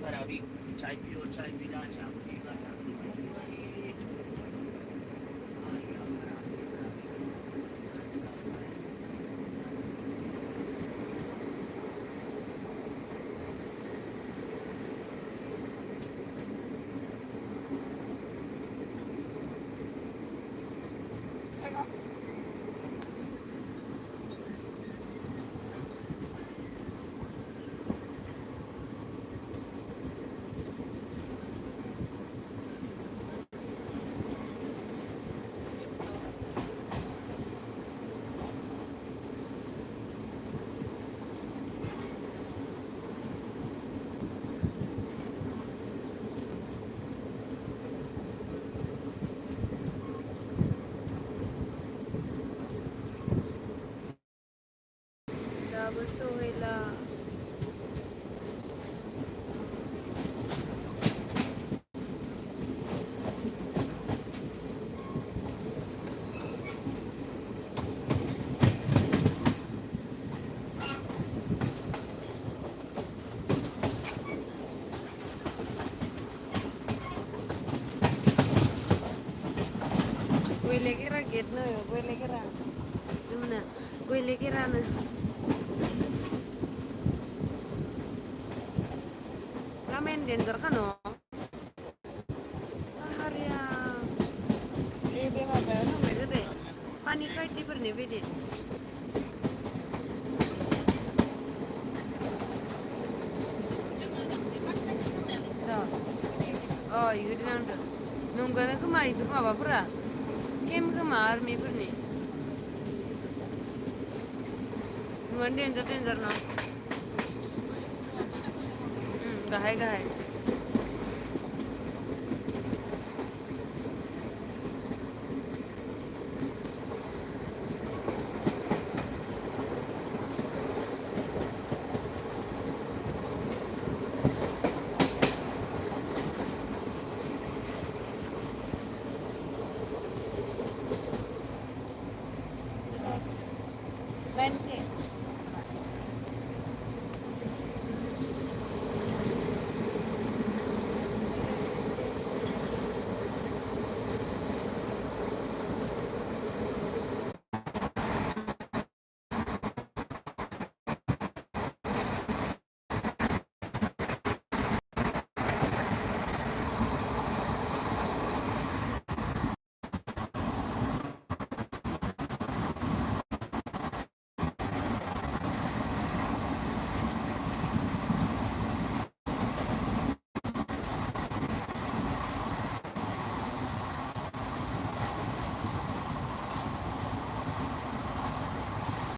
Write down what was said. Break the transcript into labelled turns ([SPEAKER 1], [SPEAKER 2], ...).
[SPEAKER 1] खराबी चाय पियो चाय पिला चाय पिला चाय
[SPEAKER 2] सोहेला gue lagi rakyat no yo gue lagi ra gimana gue lagi rana ramen dengar kan no hari ya be apa ya no me deh panik aja pernah bede oh itu nanti nunggunya kemana itu apa pura kem kemar mi pernah nungguin dengar no gahai